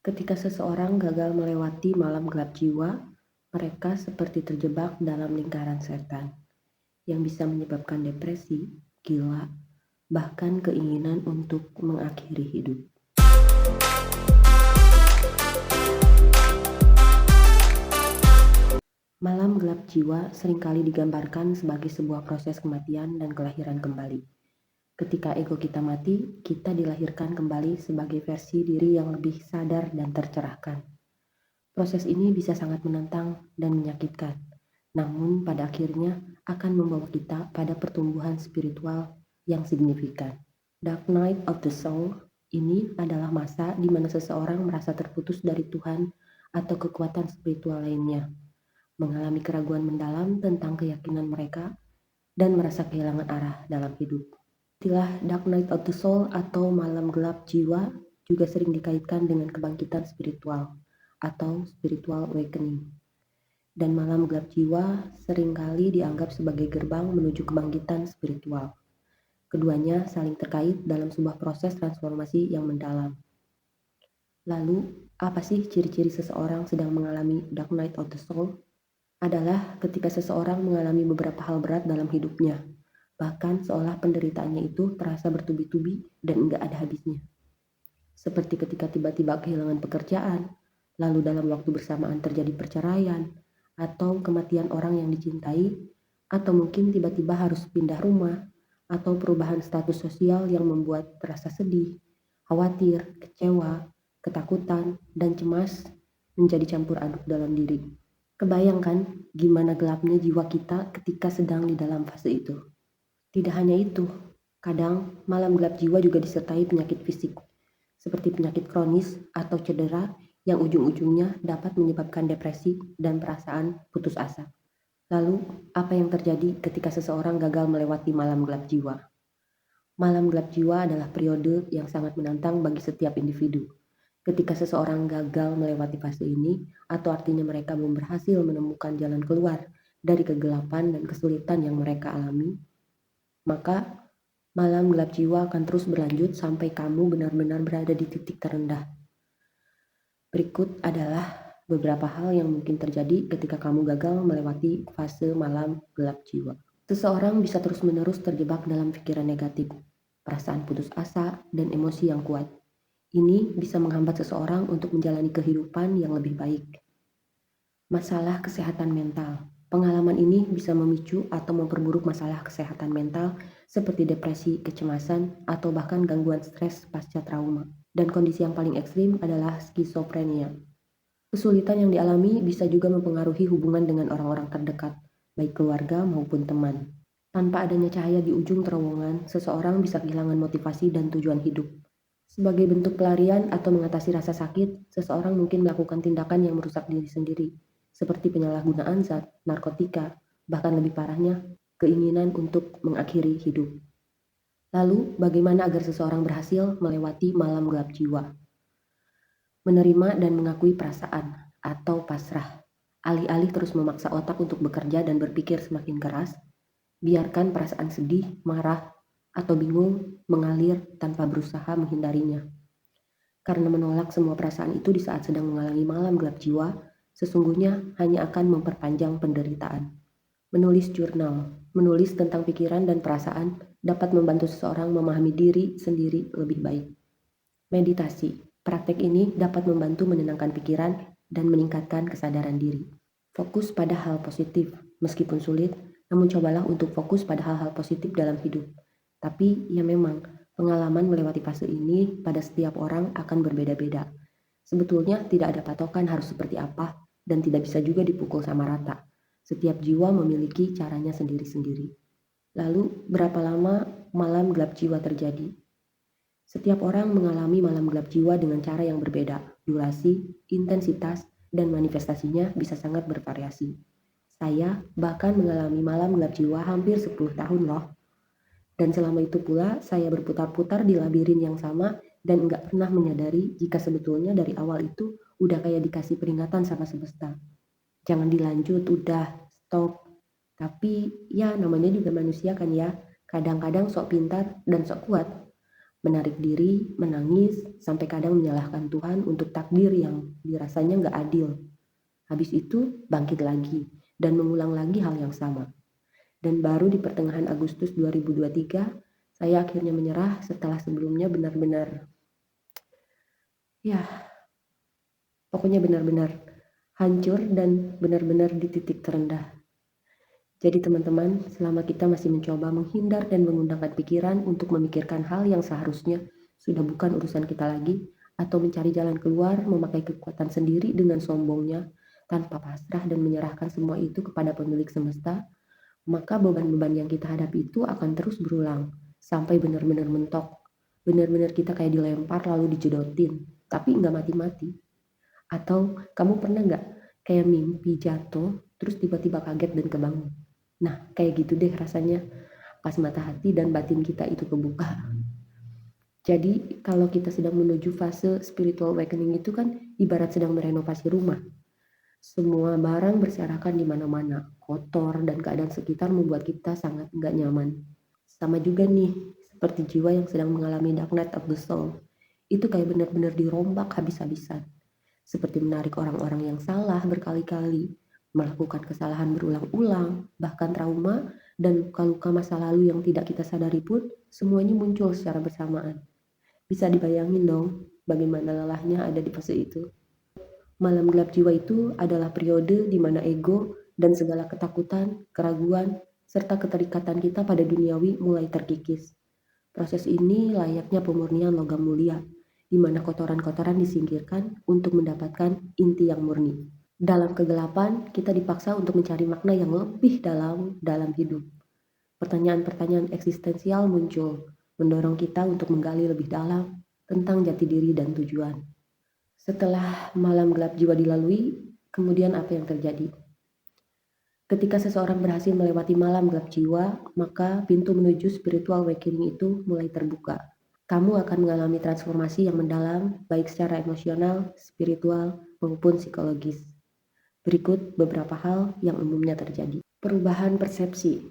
Ketika seseorang gagal melewati malam gelap jiwa, mereka seperti terjebak dalam lingkaran setan yang bisa menyebabkan depresi, gila, bahkan keinginan untuk mengakhiri hidup. Malam gelap jiwa seringkali digambarkan sebagai sebuah proses kematian dan kelahiran kembali. Ketika ego kita mati, kita dilahirkan kembali sebagai versi diri yang lebih sadar dan tercerahkan. Proses ini bisa sangat menantang dan menyakitkan, namun pada akhirnya akan membawa kita pada pertumbuhan spiritual yang signifikan. Dark Night of the Soul ini adalah masa di mana seseorang merasa terputus dari Tuhan atau kekuatan spiritual lainnya, mengalami keraguan mendalam tentang keyakinan mereka, dan merasa kehilangan arah dalam hidup. Istilah Dark Night of the Soul atau malam gelap jiwa juga sering dikaitkan dengan kebangkitan spiritual atau spiritual awakening. Dan malam gelap jiwa seringkali dianggap sebagai gerbang menuju kebangkitan spiritual. Keduanya saling terkait dalam sebuah proses transformasi yang mendalam. Lalu, apa sih ciri-ciri seseorang sedang mengalami Dark Night of the Soul? Adalah ketika seseorang mengalami beberapa hal berat dalam hidupnya, bahkan seolah penderitaannya itu terasa bertubi-tubi dan enggak ada habisnya. Seperti ketika tiba-tiba kehilangan pekerjaan, lalu dalam waktu bersamaan terjadi perceraian, atau kematian orang yang dicintai, atau mungkin tiba-tiba harus pindah rumah, atau perubahan status sosial yang membuat terasa sedih, khawatir, kecewa, ketakutan, dan cemas menjadi campur aduk dalam diri. Kebayangkan gimana gelapnya jiwa kita ketika sedang di dalam fase itu. Tidak hanya itu, kadang malam gelap jiwa juga disertai penyakit fisik, seperti penyakit kronis atau cedera yang ujung-ujungnya dapat menyebabkan depresi dan perasaan putus asa. Lalu, apa yang terjadi ketika seseorang gagal melewati malam gelap jiwa? Malam gelap jiwa adalah periode yang sangat menantang bagi setiap individu. Ketika seseorang gagal melewati fase ini, atau artinya mereka belum berhasil menemukan jalan keluar dari kegelapan dan kesulitan yang mereka alami, maka malam gelap jiwa akan terus berlanjut sampai kamu benar-benar berada di titik terendah. Berikut adalah beberapa hal yang mungkin terjadi ketika kamu gagal melewati fase malam gelap jiwa. Seseorang bisa terus-menerus terjebak dalam pikiran negatif, perasaan putus asa, dan emosi yang kuat. Ini bisa menghambat seseorang untuk menjalani kehidupan yang lebih baik. Masalah kesehatan mental. Pengalaman ini bisa memicu atau memperburuk masalah kesehatan mental seperti depresi, kecemasan, atau bahkan gangguan stres pasca trauma. Dan kondisi yang paling ekstrim adalah skizofrenia. Kesulitan yang dialami bisa juga mempengaruhi hubungan dengan orang-orang terdekat, baik keluarga maupun teman. Tanpa adanya cahaya di ujung terowongan, seseorang bisa kehilangan motivasi dan tujuan hidup. Sebagai bentuk pelarian atau mengatasi rasa sakit, seseorang mungkin melakukan tindakan yang merusak diri sendiri, seperti penyalahgunaan zat, narkotika, bahkan lebih parahnya, keinginan untuk mengakhiri hidup. Lalu, bagaimana agar seseorang berhasil melewati malam gelap jiwa? Menerima dan mengakui perasaan atau pasrah. Alih-alih terus memaksa otak untuk bekerja dan berpikir semakin keras, biarkan perasaan sedih, marah, atau bingung mengalir tanpa berusaha menghindarinya. Karena menolak semua perasaan itu di saat sedang mengalami malam gelap jiwa, sesungguhnya hanya akan memperpanjang penderitaan. Menulis jurnal, menulis tentang pikiran dan perasaan dapat membantu seseorang memahami diri sendiri lebih baik. Meditasi, praktek ini dapat membantu menenangkan pikiran dan meningkatkan kesadaran diri. Fokus pada hal positif, meskipun sulit, namun cobalah untuk fokus pada hal-hal positif dalam hidup. Tapi ya memang, pengalaman melewati fase ini pada setiap orang akan berbeda-beda. Sebetulnya tidak ada patokan harus seperti apa dan tidak bisa juga dipukul sama rata. Setiap jiwa memiliki caranya sendiri-sendiri. Lalu, berapa lama malam gelap jiwa terjadi? Setiap orang mengalami malam gelap jiwa dengan cara yang berbeda. Durasi, intensitas, dan manifestasinya bisa sangat bervariasi. Saya bahkan mengalami malam gelap jiwa hampir 10 tahun loh. Dan selama itu pula saya berputar-putar di labirin yang sama dan nggak pernah menyadari jika sebetulnya dari awal itu udah kayak dikasih peringatan sama semesta. Jangan dilanjut, udah, stop. Tapi ya namanya juga manusia kan ya, kadang-kadang sok pintar dan sok kuat. menarik diri, menangis, sampai kadang menyalahkan Tuhan untuk takdir yang dirasanya nggak adil. Habis itu bangkit lagi dan mengulang lagi hal yang sama. Dan baru di pertengahan Agustus 2023, saya akhirnya menyerah setelah sebelumnya benar-benar, ya pokoknya benar-benar hancur dan benar-benar di titik terendah. Jadi teman-teman, selama kita masih mencoba menghindar dan mengundangkan pikiran untuk memikirkan hal yang seharusnya sudah bukan urusan kita lagi, atau mencari jalan keluar memakai kekuatan sendiri dengan sombongnya, tanpa pasrah dan menyerahkan semua itu kepada pemilik semesta, maka beban-beban yang kita hadapi itu akan terus berulang, sampai benar-benar mentok. Benar-benar kita kayak dilempar lalu dijedotin, tapi nggak mati-mati. Atau kamu pernah nggak kayak mimpi jatuh, terus tiba-tiba kaget dan kebangun? Nah, kayak gitu deh rasanya pas mata hati dan batin kita itu kebuka. Jadi, kalau kita sedang menuju fase spiritual awakening itu kan ibarat sedang merenovasi rumah. Semua barang berserakan di mana-mana, kotor, dan keadaan sekitar membuat kita sangat nggak nyaman. Sama juga nih, seperti jiwa yang sedang mengalami dark night of the soul. Itu kayak benar-benar dirombak habis-habisan. Seperti menarik orang-orang yang salah berkali-kali, melakukan kesalahan berulang-ulang, bahkan trauma dan luka-luka masa lalu yang tidak kita sadari pun semuanya muncul secara bersamaan. Bisa dibayangin dong bagaimana lelahnya ada di fase itu. Malam gelap jiwa itu adalah periode di mana ego dan segala ketakutan, keraguan, serta keterikatan kita pada duniawi mulai terkikis. Proses ini layaknya pemurnian logam mulia, di mana kotoran-kotoran disingkirkan untuk mendapatkan inti yang murni. Dalam kegelapan, kita dipaksa untuk mencari makna yang lebih dalam hidup. Pertanyaan-pertanyaan eksistensial muncul, mendorong kita untuk menggali lebih dalam tentang jati diri dan tujuan. Setelah malam gelap jiwa dilalui, kemudian apa yang terjadi? Ketika seseorang berhasil melewati malam gelap jiwa, maka pintu menuju spiritual awakening itu mulai terbuka. Kamu akan mengalami transformasi yang mendalam, baik secara emosional, spiritual, maupun psikologis. Berikut beberapa hal yang umumnya terjadi. Perubahan persepsi.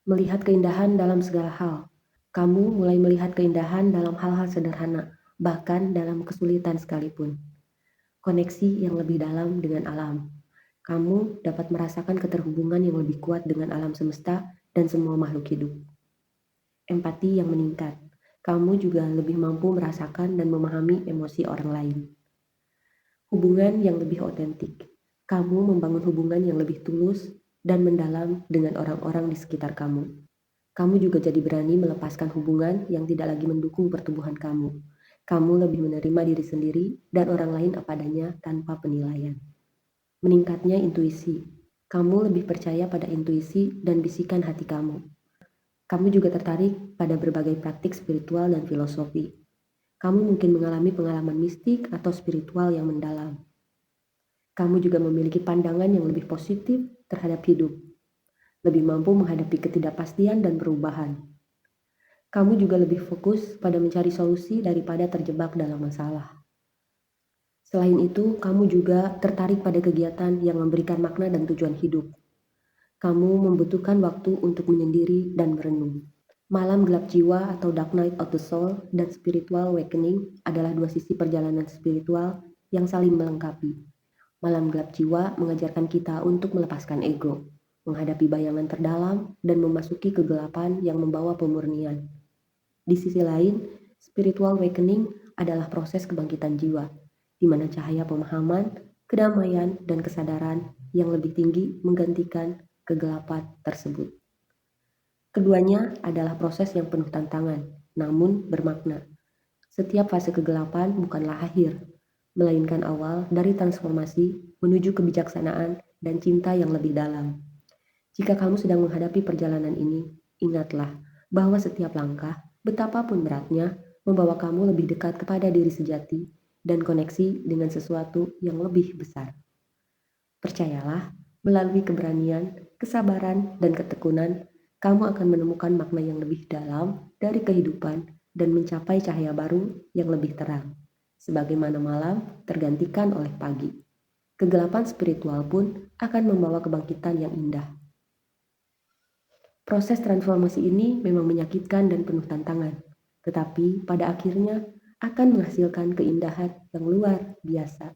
Melihat keindahan dalam segala hal. Kamu mulai melihat keindahan dalam hal-hal sederhana, bahkan dalam kesulitan sekalipun. Koneksi yang lebih dalam dengan alam. Kamu dapat merasakan keterhubungan yang lebih kuat dengan alam semesta dan semua makhluk hidup. Empati yang meningkat. Kamu juga lebih mampu merasakan dan memahami emosi orang lain. Hubungan yang lebih otentik. Kamu membangun hubungan yang lebih tulus dan mendalam dengan orang-orang di sekitar kamu. Kamu juga jadi berani melepaskan hubungan yang tidak lagi mendukung pertumbuhan kamu. Kamu lebih menerima diri sendiri dan orang lain apa adanya tanpa penilaian. Meningkatnya intuisi. Kamu lebih percaya pada intuisi dan bisikan hati kamu. Kamu juga tertarik pada berbagai praktik spiritual dan filosofi. Kamu mungkin mengalami pengalaman mistik atau spiritual yang mendalam. Kamu juga memiliki pandangan yang lebih positif terhadap hidup, lebih mampu menghadapi ketidakpastian dan perubahan. Kamu juga lebih fokus pada mencari solusi daripada terjebak dalam masalah. Selain itu, kamu juga tertarik pada kegiatan yang memberikan makna dan tujuan hidup. Kamu membutuhkan waktu untuk menyendiri dan merenung. Malam gelap jiwa atau Dark Night of the Soul dan Spiritual Awakening adalah dua sisi perjalanan spiritual yang saling melengkapi. Malam gelap jiwa mengajarkan kita untuk melepaskan ego, menghadapi bayangan terdalam, dan memasuki kegelapan yang membawa pemurnian. Di sisi lain, Spiritual Awakening adalah proses kebangkitan jiwa, di mana cahaya pemahaman, kedamaian, dan kesadaran yang lebih tinggi menggantikan kegelapan tersebut. Keduanya adalah proses yang penuh tantangan, namun bermakna. Setiap fase kegelapan bukanlah akhir, melainkan awal dari transformasi menuju kebijaksanaan dan cinta yang lebih dalam. Jika kamu sedang menghadapi perjalanan ini, ingatlah bahwa setiap langkah, betapapun beratnya, membawa kamu lebih dekat kepada diri sejati dan koneksi dengan sesuatu yang lebih besar. Percayalah, melalui keberanian, kesabaran, dan ketekunan, kamu akan menemukan makna yang lebih dalam dari kehidupan dan mencapai cahaya baru yang lebih terang. Sebagaimana malam tergantikan oleh pagi, kegelapan spiritual pun akan membawa kebangkitan yang indah. Proses transformasi ini memang menyakitkan dan penuh tantangan, tetapi pada akhirnya akan menghasilkan keindahan yang luar biasa.